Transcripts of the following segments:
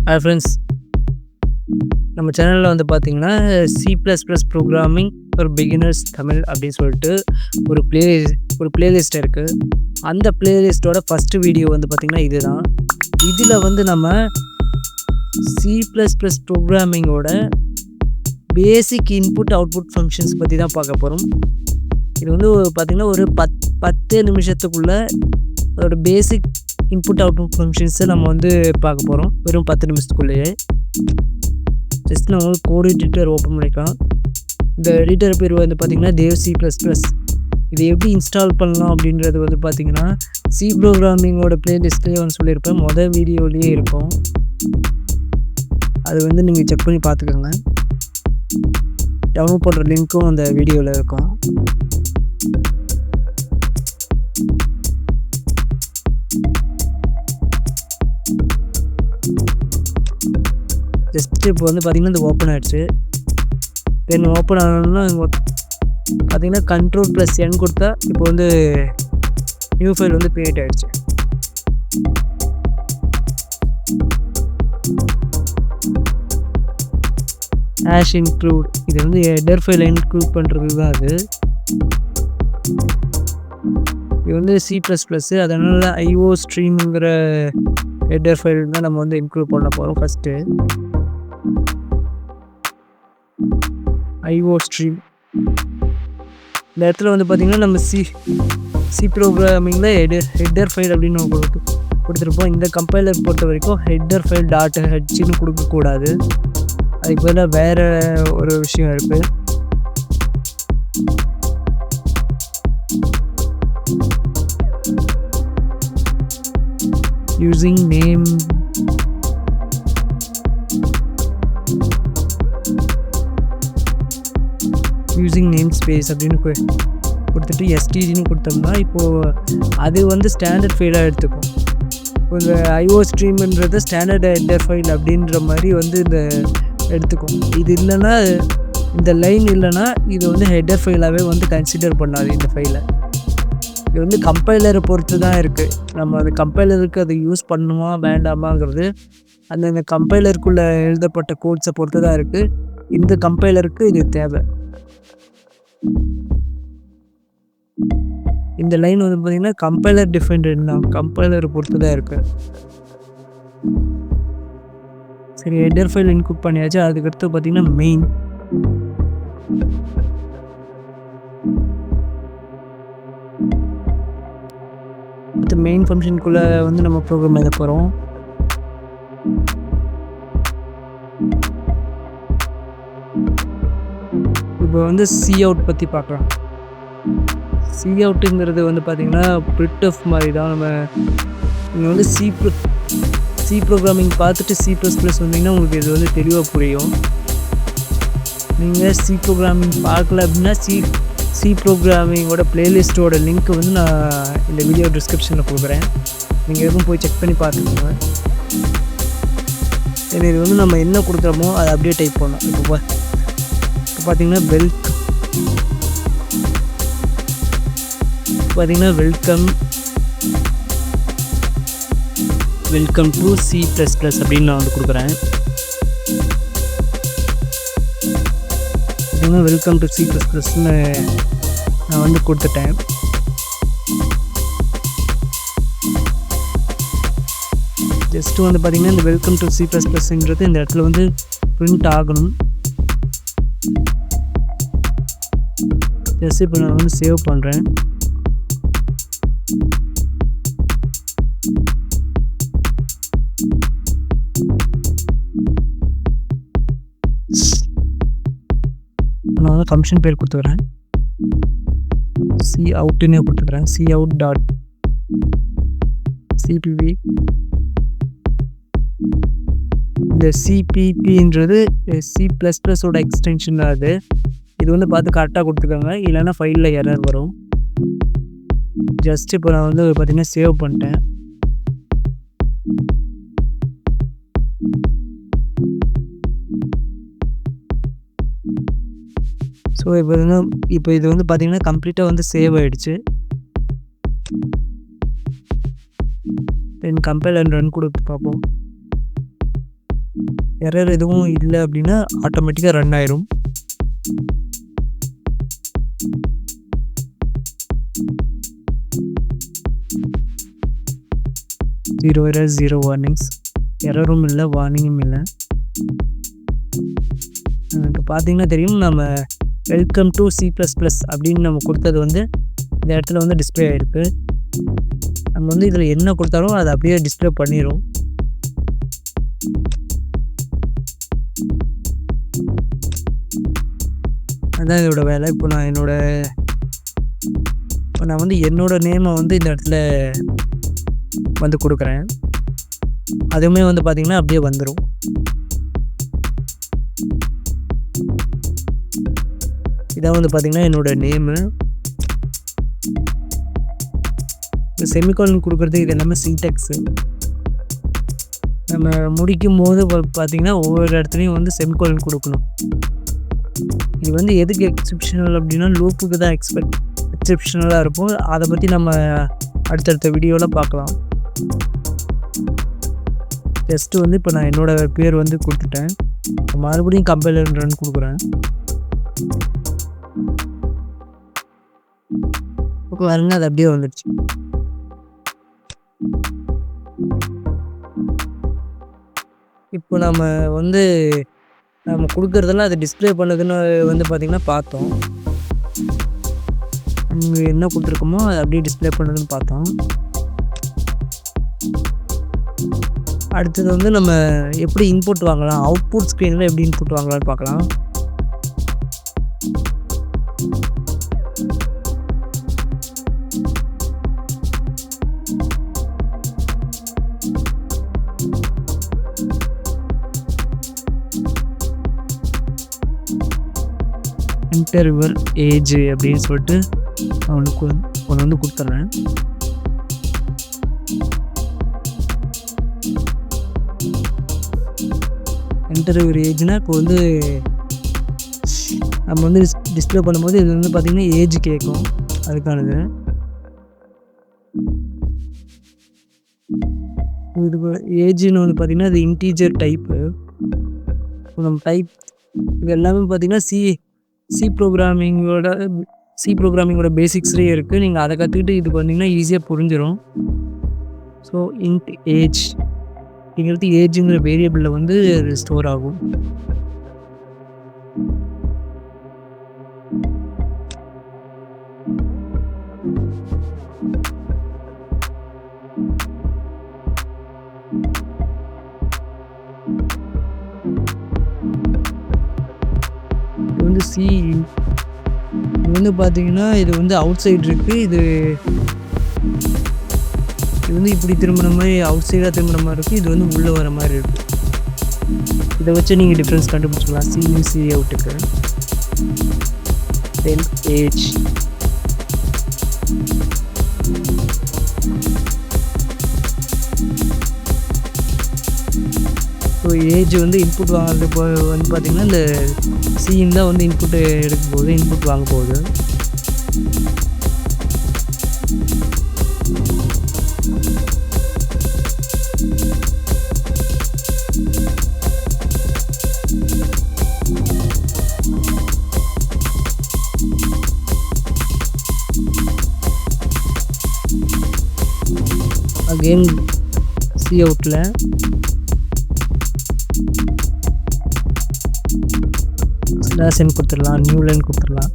Hi friends, நம்ம சேனலில் வந்து பார்த்திங்கன்னா C++ programming for beginners Tamil அப்படின்னு சொல்லிட்டு ஒரு பிளேலிஸ்ட் இருக்குது. அந்த பிளேலிஸ்ட்டோட ஃபஸ்ட்டு வீடியோ வந்து பார்த்திங்கன்னா இதுதான். இதில் வந்து நம்ம C++ ப்ரோக்ராமிங்கோட பேசிக் இன்புட் அவுட்புட் ஃபங்க்ஷன்ஸ் பற்றி தான் பார்க்க போகிறோம். இது வந்து பார்த்திங்கன்னா ஒரு 10 நிமிஷத்துக்குள்ளே அதோட பேசிக் இன்புட் அவுட்புட் ஃபங்க்ஷன்ஸை நம்ம வந்து பார்க்க போகிறோம். வெறும் 10 நிமிஷத்துக்குள்ளேயே. ஜஸ்ட் நம்ம கோட் எடிட்டர் ஓப்பன் பண்ணிக்கலாம். இந்த எடிட்டர் பேர் வந்து பார்த்திங்கன்னா தேவ் C++. இது எப்படி இன்ஸ்டால் பண்ணலாம் அப்படின்றது வந்து பார்த்திங்கன்னா சி ப்ரோக்ராமிங்கோட ப்ளேலிஸ்ட்லேயே வந்து சொல்லியிருப்பேன். மொதல் வீடியோலேயே இருக்கும். அது வந்து நீங்கள் செக் பண்ணி பார்த்துக்கோங்க. டவுன்லோட் பண்ணுற லிங்க்கும் அந்த வீடியோவில் இருக்கும். ஜஸ்ட் இப்போ வந்து பார்த்திங்கன்னா இது ஓப்பன் ஆகிடுச்சு. தென் ஓப்பன் ஆகணும்னா பார்த்திங்கன்னா Ctrl+N கொடுத்தா இப்போ வந்து நியூ ஃபைல் வந்து க்ரியேட் ஆகிடுச்சு. ஹேஷ் இன்க்ளூட், இது வந்து ஹெடர் ஃபைலை இன்க்ளூட் பண்ணுறது தான் அது. இது வந்து C++, அதனால் IO ஸ்ட்ரீமுங்கிற ஹெடர் ஃபைல் தான் நம்ம வந்து இன்க்ளூட் பண்ண போகிறோம். ஃபஸ்ட்டு IO ஸ்ட்ரீம் இந்த இடத்துல வந்து பார்த்திங்கன்னா நம்ம சி ப்ரோக்ராமிங்கில் ஹெடர் ஃபைல் அப்படின்னு நம்ம கொடுத்துருப்போம். இந்த கம்பைலர் பொறுத்த வரைக்கும் ஹெடர் ஃபைல் .hன்னு கொடுக்கக்கூடாது. அதுக்கு பதிலாக வேறு ஒரு விஷயம் இருக்குது. யூஸிங் நேம் ஸ்பேஸ் அப்படின்னு கொடுத்துட்டு STDன்னு கொடுத்தோம்னா இப்போது அது வந்து ஸ்டாண்டர்ட் ஃபைலாக எடுத்துக்கும். இப்போ இந்த IO ஸ்ட்ரீம்ன்றது ஸ்டாண்டர்ட் ஹெடர் ஃபைல் அப்படின்ற மாதிரி வந்து இந்த எடுத்துக்கும். இது இல்லைன்னா, இந்த லைன் இல்லைன்னா இது வந்து ஹெடர் ஃபைலாகவே வந்து கன்சிடர் பண்ணாது இந்த ஃபைலை. இது வந்து கம்பைலரை பொறுத்து தான் இருக்குது. நம்ம அந்த கம்பைலருக்கு அதை யூஸ் பண்ணுமா வேண்டாமாங்கிறது அந்த கம்பைலருக்குள்ளே எழுதப்பட்ட கோட்ஸை பொறுத்து தான் இருக்குது. இந்த கம்பைலருக்கு இது தேவை. இந்த லைன் வந்து பார்த்திங்கன்னா கம்பைலர் டிஃபெண்டட் தான், கம்பைலரை பொறுத்து தான் இருக்குது. சரி, ஹெடர் ஃபைல் இன்க்ளூட் பண்ணியாச்சு. அதுக்கடுத்து பார்த்திங்கன்னா மெயின். அடுத்து மெயின் ஃபங்க்ஷனுக்குள்ளே வந்து நம்ம ப்ரோக்ராம் எழுத போகிறோம். இப்போ வந்து cout பற்றி பார்க்கலாம். coutங்கிறது வந்து பார்த்திங்கன்னா printf மாதிரி தான். நம்ம நீங்கள் வந்து சி ப்ரோக்ராமிங் பார்த்துட்டு C++ வந்தீங்கன்னா உங்களுக்கு இது வந்து தெளிவாக புரியும். நீங்கள் சி ப்ரோக்ராமிங் பார்க்கல அப்படின்னா சி ப்ரோக்ராமிங்கோட ப்ளேலிஸ்ட்டோட லிங்க் வந்து நான் இந்த வீடியோ டிஸ்கிரிப்ஷனில் கொடுக்குறேன். நீங்கள் எதுவும் போய் செக் பண்ணி பார்த்துக்கோங்க. சரி, இது வந்து நம்ம என்ன கொடுக்குறோமோ அதை அப்படியே டைப் பண்ணோம். இப்போ பார்த்திங்கன்னா வெல்கம் டு C++ அப்படின்னு நான் வந்து கொடுக்குறேன். வெல்கம் டு C++ன்னு நான் வந்து கொடுத்துட்டேன். ஜஸ்ட்டு வந்து பார்த்திங்கன்னா இந்த வெல்கம் டு C++ன்றது இந்த இடத்துல வந்து பிரிண்ட் ஆகணும். ஜஸ்ட் இப்போ நான் வந்து சேவ் பண்ணுறேன். நான் வந்து ஃபங்க்ஷன் பேர் கொடுத்துக்கிறேன். coutன்னே கொடுத்துக்கிறேன். cout.cpp. இந்த CPPன்றது C++ஓட எக்ஸ்டென்ஷன் தான் அது. இது வந்து பார்த்து கரெக்டாக கொடுத்துக்கோங்க, இல்லைன்னா ஃபைலில் எரர் வரும். ஜஸ்ட் இப்போ நான் வந்து பார்த்திங்கன்னா சேவ் பண்ணிட்டேன். ஸோ இப்போ இது வந்து பார்த்திங்கன்னா கம்ப்ளீட்டாக வந்து சேவ் ஆகிடுச்சு. தென் கம்பைல் அண்ட் ரன் கொடுத்து பார்ப்போம். எரர் எதுவும் இல்லை அப்படின்னா ஆட்டோமேட்டிக்காக ரன் ஆயிரும். ஜீரோ எரர், ஜீரோ வார்னிங்ஸ், எரரும் இல்லை, வார்னிங்கும் இல்லை. இப்போ பார்த்தீங்கன்னா தெரியும், நம்ம வெல்கம் டு C++ அப்படின்னு நம்ம கொடுத்தது வந்து இந்த இடத்துல வந்து டிஸ்பிளே ஆகிருக்கு. நம்ம வந்து இதில் என்ன கொடுத்தாலும் அதை அப்படியே டிஸ்பிளே பண்ணிடும். அதுதான் இதோட வேலை. இப்போ நான் வந்து என்னோட நேமை வந்து இந்த இடத்துல வந்து கொடுக்குறேன். அதுவுமே வந்து பார்த்திங்கன்னா அப்படியே வந்துடும். இதான் வந்து பார்த்திங்கன்னா என்னோடய நேமு. செமிகாலன் கொடுக்குறதுக்கு இது எல்லாமே சின்டெக்ஸு. நம்ம முடிக்கும் போது பார்த்திங்கன்னா ஒவ்வொரு இடத்துலையும் வந்து செமிகாலன் கொடுக்கணும். இது வந்து எதுக்கு எக்ஸெப்ஷனல் அப்படின்னா லூப்புக்கு தான் எக்ஸெப்ஷனலாக இருக்கும். அதை பற்றி நம்ம அடுத்தடுத்த வீடியோவில் பார்க்கலாம். ஜஸ்ட்டு வந்து இப்போ நான் என்னோடய பேர் வந்து கொடுத்துட்டேன். மறுபடியும் கம்பைலர் ரன் கொடுக்குறேன். இப்போ பாருங்க, அது அப்படியே வந்துடுச்சு. இப்போ நம்ம கொடுக்குறதெல்லாம் அது டிஸ்பிளே பண்ணுதுன்னு வந்து பார்த்திங்கன்னா பார்த்தோம். நம்ம என்ன கொடுத்துருக்கோமோ அது அப்படியே டிஸ்பிளே பண்ணுதுன்னு பார்த்தோம். அடுத்தது வந்து நம்ம எப்படி இன்புட் வாங்கலாம், அவுட்புட் ஸ்க்ரீனில் எப்படி இன்புட் வாங்கலாம்னு பார்க்கலாம். என்டர் யுவர் ஏஜ் அப்படின்னு சொல்லிட்டு அவனுக்கு ஒன்று வந்து கொடுத்துட்றேன். என்டர் யுவர் ஏஜ்னால் இப்போ வந்து நம்ம வந்து டிஸ்பிளே பண்ணும்போது இது வந்து பார்த்திங்கன்னா ஏஜ் கேட்கும். அதுக்கானது இது ஏஜ்னு வந்து பார்த்திங்கன்னா அது இன்டீஜர் டைப்பு. நம்ம டைப் இது எல்லாமே பார்த்திங்கன்னா சி ப்ரோக்ராமிங்கோட பேசிக்ஸ்லேயே இருக்குது. நீங்கள் அதை கற்றுக்கிட்டு இதுக்கு வந்தீங்கன்னா ஈஸியாக புரிஞ்சிடும். ஸோ இன்ட் ஏஜ் அப்படிங்கிறது ஏஜுங்கிற வேரியபிளில் வந்து ஸ்டோர் ஆகும். இது வந்து இது வந்து பார்த்தீங்கன்னா இது வந்து அவுட் சைடு இருக்குது. இது வந்து இப்படி திரும்பின மாதிரி அவுட் சைடாக திரும்பின மாதிரி இருக்குது. இது வந்து உள்ளே வர மாதிரி இருக்குது. இதை வச்சு நீங்கள் டிஃப்ரென்ஸ் கண்டுபிடிச்சிக்கலாம். சி அவுட்டுக்கு தென் ஏஜ். ஸோ ஏஜ் வந்து இன்புட் வாங்குறது வந்து பார்த்திங்கன்னா இந்த சின்னு தான் வந்து இன்புட்டு எடுக்க போகுது, இன்புட் வாங்க போகுது. அகெயின் சி அவுட்டில் ஸ்லாஷன் கொடுத்துடலாம், நியூ லைன் கொடுத்துடலாம்.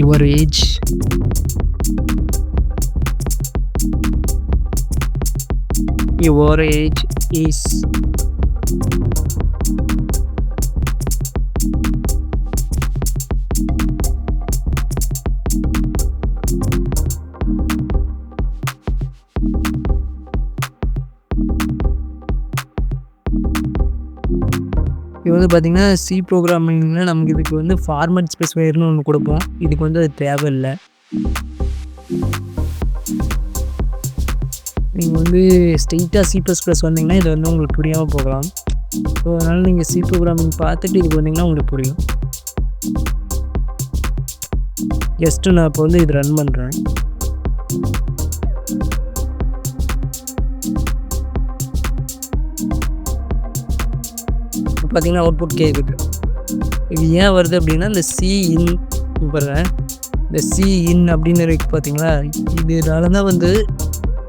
யுவர் ஏஜ் இஸ் இது வந்து பார்த்திங்கன்னா சி ப்ரோக்ராமிங்கில் நமக்கு இதுக்கு வந்து ஃபார்மட் ஸ்பெசிஃபையர்னு ஒன்று கொடுப்போம். இதுக்கு வந்து அது தேவையில்லை. நீங்கள் வந்து ஸ்ட்ரெயிட்டாக C++ வந்தீங்கன்னா இது வந்து உங்களுக்கு புரியாமல் போகலாம். ஸோ அதனால் நீங்கள் சி ப்ரோக்ராமிங் பார்த்துட்டு இதுக்கு வந்தீங்கன்னா உங்களுக்கு புரியும். ஜஸ்ட்டு நான் இப்போ வந்து இது ரன் பண்ணுறேன். இப்போ பார்த்தீங்கன்னா அவுட்புட் கேட்குது. இது ஏன் வருது அப்படின்னா இந்த சிஇன் பாருங்கள், இந்த சிஇன் அப்படின்னு இருக்கு பார்த்தீங்களா, இதனால தான் வந்து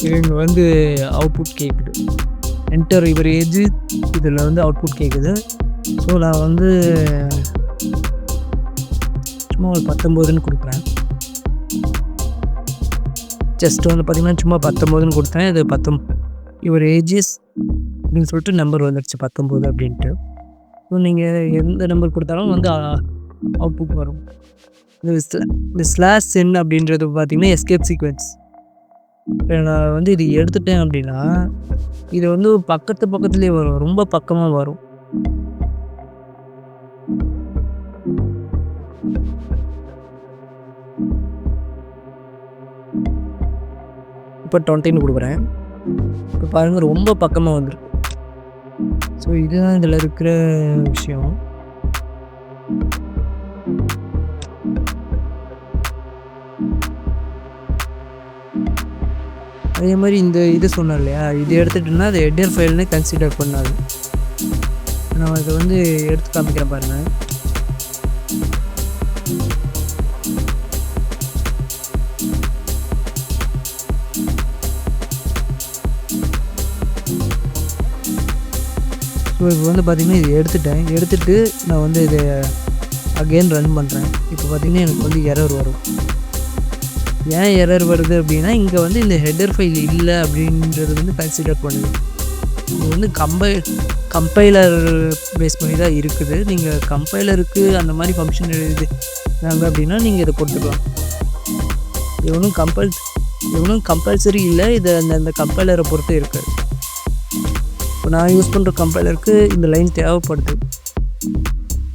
இங்கே வந்து அவுட்புட் கேட்குது. என்டர் யுவர் ஏஜ் இதில் வந்து அவுட்புட் கேட்குது. ஸோ நான் வந்து சும்மா ஒரு 19ன்னு கொடுக்குறேன். ஜஸ்ட் வந்து பார்த்திங்கன்னா சும்மா 19ன்னு கொடுத்தேன். இது யுவர் ஏஜஸ் அப்படின்னு சொல்லிட்டு நம்பர் வந்துடுச்சு 19 அப்படின்ட்டு. ஸோ நீங்கள் எந்த நம்பர் கொடுத்தாலும் வந்து அவுட்புட் வரும். இந்த ஸ்லாஷ் என் அப்படின்றது பார்த்திங்கன்னா எஸ்கேப் சீக்வென்ஸ். நான் வந்து இது எடுத்துட்டேன் அப்படின்னா இது வந்து பக்கத்துலேயே வரும், ரொம்ப பக்கமாக வரும். இப்போ 20ன்னு கொடுக்குறேன். இப்போ பாருங்கள் ரொம்ப பக்கமாக வந்துருக்கு. ஸோ இதுதான் இதில் இருக்கிற விஷயம். அதே மாதிரி இந்த இது சொன்னேன் இல்லையா, இது எடுத்துகிட்டோன்னா அது ஹெட்டர் ஃபைல்னு கன்சிடர் பண்ணாது. நான் இதை வந்து எடுத்து காமிக்கிறேன் பாருங்கள். ஸோ இப்போ வந்து பார்த்திங்கன்னா இது எடுத்துகிட்டு நான் வந்து இதை அகெயின் ரன் பண்ணுறேன். இப்போ பார்த்திங்கன்னா எனக்கு வந்து எரர் வரும். ஏன் எரர் வருது அப்படின்னா இங்கே வந்து இந்த ஹெட்டர் ஃபைல் இல்லை அப்படின்றது வந்து கன்சிடர் பண்ணுது. இது வந்து கம்பைலர் பேஸ் பண்ணி தான் இருக்குது. நீங்கள் கம்பைலருக்கு அந்த மாதிரி ஃபங்க்ஷன் எழுதுனாங்க அப்படின்னா நீங்கள் இதை கொடுத்துக்கலாம். இது ஒன்றும் கம்பல்சரி இல்லை. இது அந்த கம்பைலரை பொறுத்து இருக்குது. இப்போ நான் யூஸ் பண்ணுற கம்பைலருக்கு இந்த லைன் தேவைப்படுது,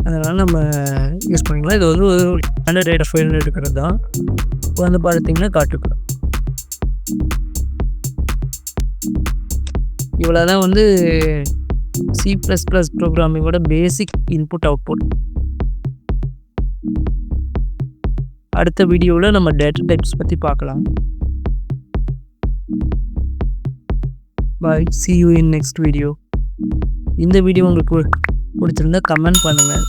அதனால் நம்ம யூஸ் பண்ணிக்கலாம். இது வந்து ஒரு ஸ்டாண்டர்ட் டேட்டா ஃபைல்னு எடுக்கிறது தான். இப்போ வந்து பார்த்திங்கன்னா காட்டுக்கலாம். இவ்வளோ தான் வந்து C++ ப்ரோக்ராமிங்கோட பேசிக் இன்புட் அவுட்புட். அடுத்த வீடியோவில் நம்ம டேட்டா டைப்ஸ் பற்றி பார்க்கலாம். Bye. See you in next video. இந்த வீடியோ உங்களுக்கு பிடிச்சிருந்தா கமெண்ட் பண்ணுங்கள்.